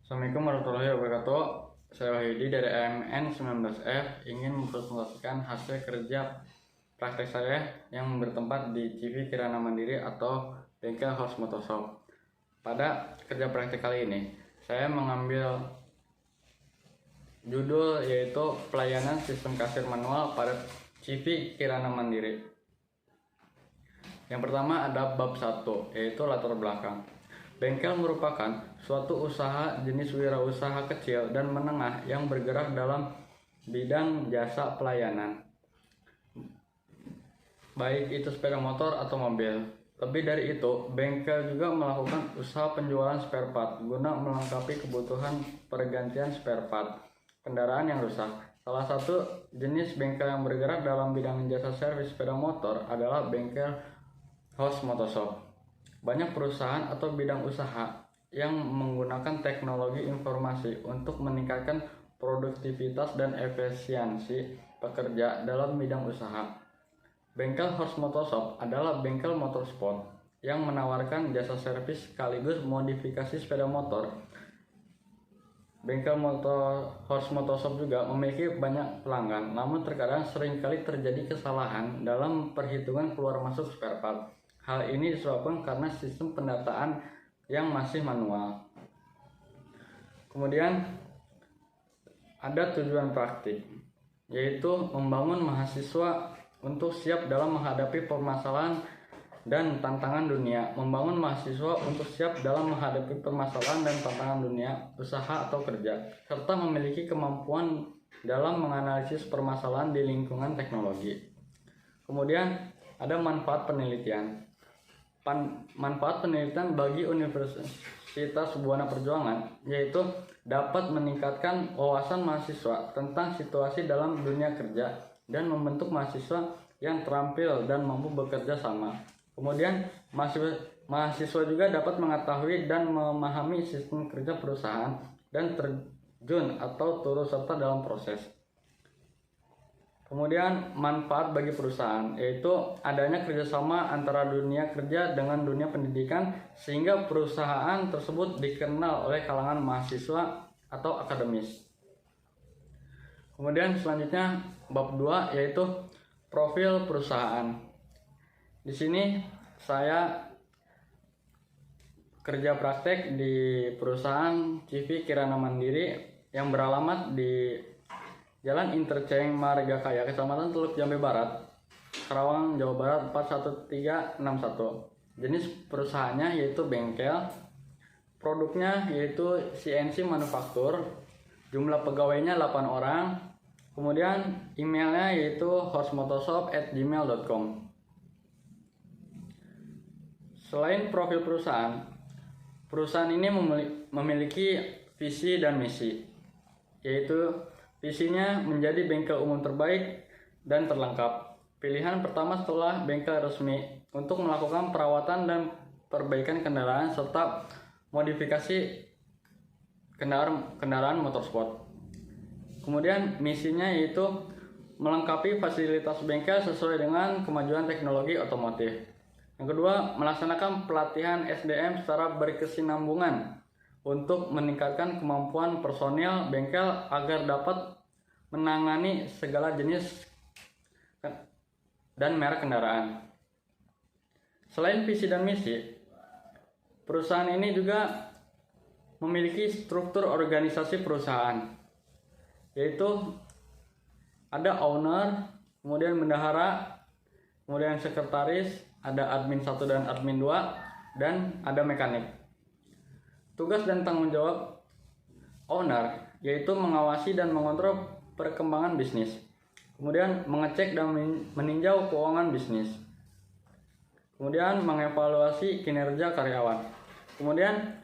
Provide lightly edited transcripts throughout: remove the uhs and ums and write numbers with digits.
Assalamualaikum warahmatullahi wabarakatuh. Saya Wahyudi dari AMN 19F ingin mempresentasikan hasil kerja praktek saya yang bertempat di CV Kirana Mandiri atau Bengkel House Motoshop. Pada kerja praktek kali ini, saya mengambil judul yaitu pelayanan sistem kasir manual pada CV Kirana Mandiri. Yang pertama ada bab 1, yaitu latar belakang. Bengkel merupakan suatu usaha jenis wirausaha kecil dan menengah yang bergerak dalam bidang jasa pelayanan, baik itu sepeda motor atau mobil. Lebih dari itu, bengkel juga melakukan usaha penjualan spare part guna melengkapi kebutuhan pergantian spare part kendaraan yang rusak. Salah satu jenis bengkel yang bergerak dalam bidang jasa servis sepeda motor adalah bengkel House Motoshop. Banyak perusahaan atau bidang usaha yang menggunakan teknologi informasi untuk meningkatkan produktivitas dan efisiensi pekerja dalam bidang usaha. Bengkel House Motoshop adalah bengkel motorsport yang menawarkan jasa servis sekaligus modifikasi sepeda motor. Bengkel House Motoshop juga memiliki banyak pelanggan, namun terkadang seringkali terjadi kesalahan dalam perhitungan keluar masuk spare part. Hal ini disebabkan karena sistem pendataan yang masih manual. Kemudian ada tujuan praktik, yaitu membangun mahasiswa untuk siap dalam menghadapi permasalahan dan tantangan dunia. Membangun mahasiswa untuk siap dalam menghadapi permasalahan dan tantangan dunia, usaha atau kerja, serta memiliki kemampuan dalam menganalisis permasalahan di lingkungan teknologi. Kemudian ada manfaat penelitian. Manfaat penelitian bagi Universitas Buana Perjuangan yaitu dapat meningkatkan wawasan mahasiswa tentang situasi dalam dunia kerja dan membentuk mahasiswa yang terampil dan mampu bekerja sama. Kemudian mahasiswa juga dapat mengetahui dan memahami sistem kerja perusahaan dan terjun atau turut serta dalam proses. Kemudian manfaat bagi perusahaan yaitu adanya kerjasama antara dunia kerja dengan dunia pendidikan sehingga perusahaan tersebut dikenal oleh kalangan mahasiswa atau akademis. Kemudian selanjutnya bab 2 yaitu profil perusahaan. Di sini saya kerja praktek di perusahaan CV Kirana Mandiri yang beralamat di Jalan Interchange Margakaya, Kecamatan Teluk Jambe Barat, Karawang, Jawa Barat 41361. Jenis perusahaannya yaitu bengkel, produknya yaitu CNC manufaktur, jumlah pegawainya 8 orang, kemudian emailnya yaitu housemotoshop@gmail.com. Selain profil perusahaan ini memiliki visi dan misi, yaitu visinya menjadi bengkel umum terbaik dan terlengkap. Pilihan pertama setelah bengkel resmi untuk melakukan perawatan dan perbaikan kendaraan serta modifikasi kendaraan motorsport. Kemudian misinya yaitu melengkapi fasilitas bengkel sesuai dengan kemajuan teknologi otomotif. Yang kedua, melaksanakan pelatihan SDM secara berkesinambungan untuk meningkatkan kemampuan personil bengkel agar dapat menangani segala jenis dan merek kendaraan. Selain visi dan misi, perusahaan ini juga memiliki struktur organisasi perusahaan, yaitu ada owner, kemudian bendahara, kemudian sekretaris, ada admin 1 dan admin 2, dan ada mekanik. Tugas dan tanggung jawab owner yaitu mengawasi dan mengontrol perkembangan bisnis, kemudian mengecek dan meninjau keuangan bisnis, kemudian mengevaluasi kinerja karyawan. Kemudian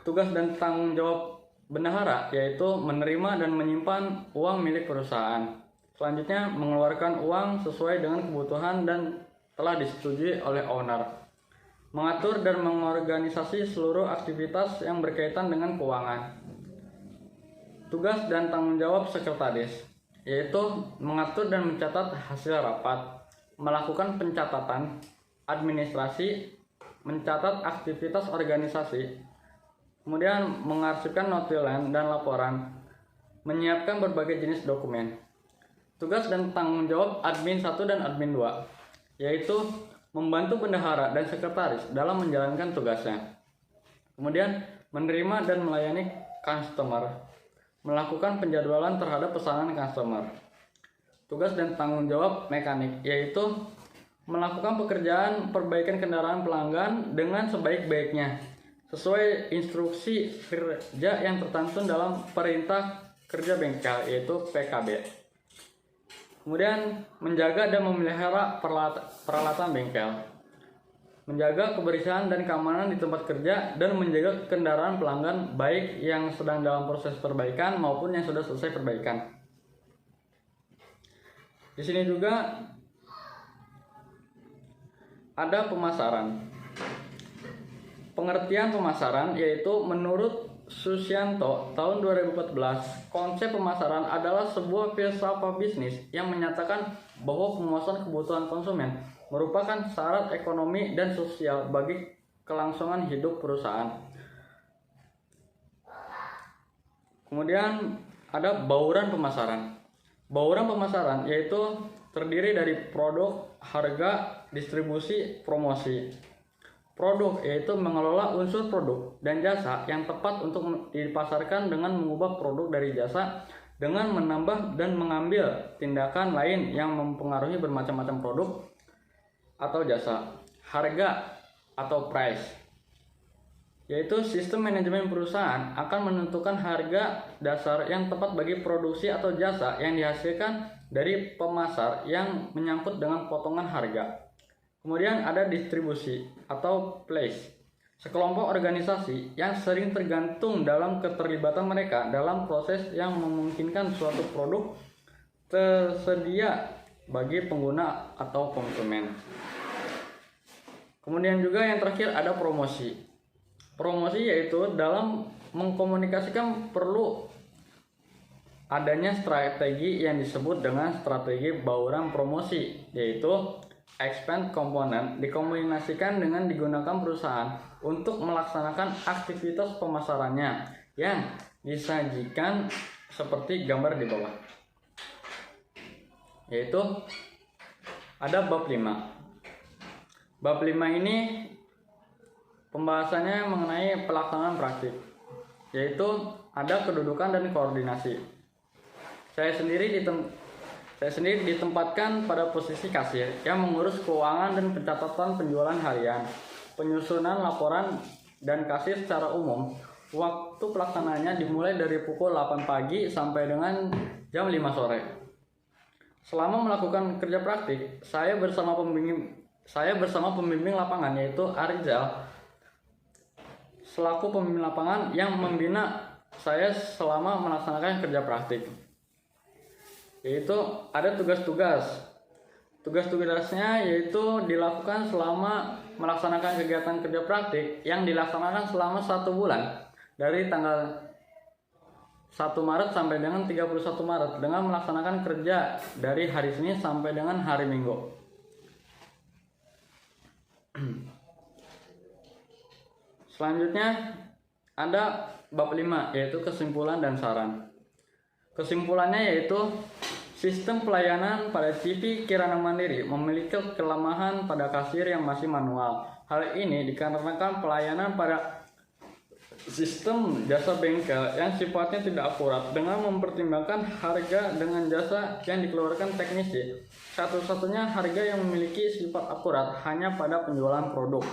tugas dan tanggung jawab bendahara yaitu menerima dan menyimpan uang milik perusahaan. Selanjutnya mengeluarkan uang sesuai dengan kebutuhan dan telah disetujui oleh owner. Mengatur dan mengorganisasi seluruh aktivitas yang berkaitan dengan keuangan. Tugas dan tanggung jawab sekretaris yaitu mengatur dan mencatat hasil rapat, melakukan pencatatan administrasi, mencatat aktivitas organisasi, kemudian mengarsipkan notulen dan laporan, menyiapkan berbagai jenis dokumen. Tugas dan tanggung jawab admin 1 dan admin 2, yaitu membantu bendahara dan sekretaris dalam menjalankan tugasnya. Kemudian menerima dan melayani customer, melakukan penjadwalan terhadap pesanan customer. Tugas dan tanggung jawab mekanik, yaitu melakukan pekerjaan perbaikan kendaraan pelanggan dengan sebaik-baiknya sesuai instruksi kerja yang tercantum dalam perintah kerja bengkel, yaitu PKB. Kemudian menjaga dan memelihara peralatan bengkel, menjaga kebersihan dan keamanan di tempat kerja, dan menjaga kendaraan pelanggan baik yang sedang dalam proses perbaikan maupun yang sudah selesai perbaikan. Di sini juga ada pemasaran. Pengertian pemasaran yaitu menurut Susianto tahun 2014, konsep pemasaran adalah sebuah filsafat bisnis yang menyatakan bahwa pemuasan kebutuhan konsumen merupakan syarat ekonomi dan sosial bagi kelangsungan hidup perusahaan. Kemudian ada bauran pemasaran. Bauran pemasaran yaitu terdiri dari produk, harga, distribusi, promosi. Produk yaitu mengelola unsur produk dan jasa yang tepat untuk dipasarkan dengan mengubah produk dari jasa dengan menambah dan mengambil tindakan lain yang mempengaruhi bermacam-macam produk atau jasa. Harga atau price yaitu sistem manajemen perusahaan akan menentukan harga dasar yang tepat bagi produksi atau jasa yang dihasilkan dari pemasar yang menyangkut dengan potongan harga. Kemudian ada distribusi atau place, sekelompok organisasi yang sering tergantung dalam keterlibatan mereka dalam proses yang memungkinkan suatu produk tersedia bagi pengguna atau konsumen. Kemudian juga yang terakhir ada promosi. Promosi yaitu dalam mengkomunikasikan perlu adanya strategi yang disebut dengan strategi bauran promosi, yaitu expand komponen dikombinasikan dengan digunakan perusahaan untuk melaksanakan aktivitas pemasarannya yang disajikan seperti gambar di bawah. Yaitu ada bab 5. Bab 5 ini pembahasannya mengenai pelaksanaan praktik, yaitu ada kedudukan dan koordinasi. Saya sendiri ditempatkan pada posisi kasir yang mengurus keuangan dan pencatatan penjualan harian, penyusunan laporan, dan kasir secara umum. Waktu pelaksanaannya dimulai dari pukul 8 pagi sampai dengan jam 5 sore. Selama melakukan kerja praktik, saya bersama pembimbing lapangan yaitu Arizal selaku pembimbing lapangan yang membina saya selama melaksanakan kerja praktik. Yaitu ada tugas-tugas. Tugas-tugasnya yaitu dilakukan selama melaksanakan kegiatan kerja praktik yang dilaksanakan selama 1 bulan dari tanggal 1 Maret sampai dengan 31 Maret dengan melaksanakan kerja dari hari Senin sampai dengan hari Minggu. Selanjutnya ada bab 5 yaitu kesimpulan dan saran. Kesimpulannya yaitu sistem pelayanan pada TV Kirana Mandiri memiliki kelemahan pada kasir yang masih manual. Hal ini dikarenakan pelayanan pada sistem jasa bengkel yang sifatnya tidak akurat dengan mempertimbangkan harga dengan jasa yang dikeluarkan teknisi. Satu-satunya harga yang memiliki sifat akurat hanya pada penjualan produk.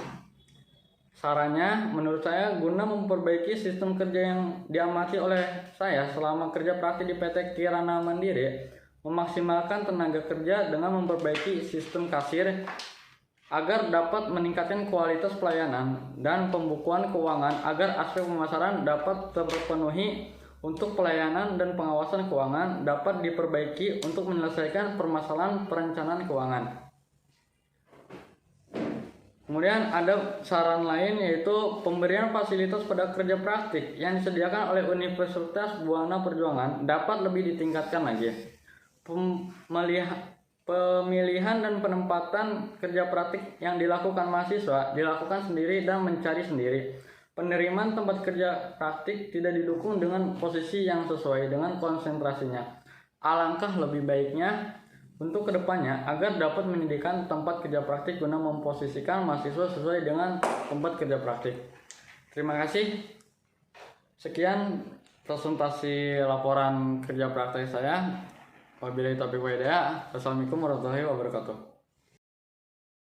Sarannya, menurut saya, guna memperbaiki sistem kerja yang diamati oleh saya selama kerja praktik di PT Kirana Mandiri, memaksimalkan tenaga kerja dengan memperbaiki sistem kasir agar dapat meningkatkan kualitas pelayanan dan pembukuan keuangan agar aspek pemasaran dapat terpenuhi untuk pelayanan dan pengawasan keuangan dapat diperbaiki untuk menyelesaikan permasalahan perencanaan keuangan. Kemudian ada saran lain yaitu pemberian fasilitas pada kerja praktik yang disediakan oleh Universitas Buana Perjuangan dapat lebih ditingkatkan lagi. Pemilihan dan penempatan kerja praktik yang dilakukan mahasiswa dilakukan sendiri dan mencari sendiri. penerimaan tempat kerja praktik tidak didukung dengan posisi yang sesuai dengan konsentrasinya. Alangkah lebih baiknya untuk kedepannya agar dapat menyediakan tempat kerja praktik guna memposisikan mahasiswa sesuai dengan tempat kerja praktik. Terima kasih. Sekian presentasi laporan kerja praktik saya. Wabillahi taufiq wal hidayah. Wassalamualaikum warahmatullahi wabarakatuh.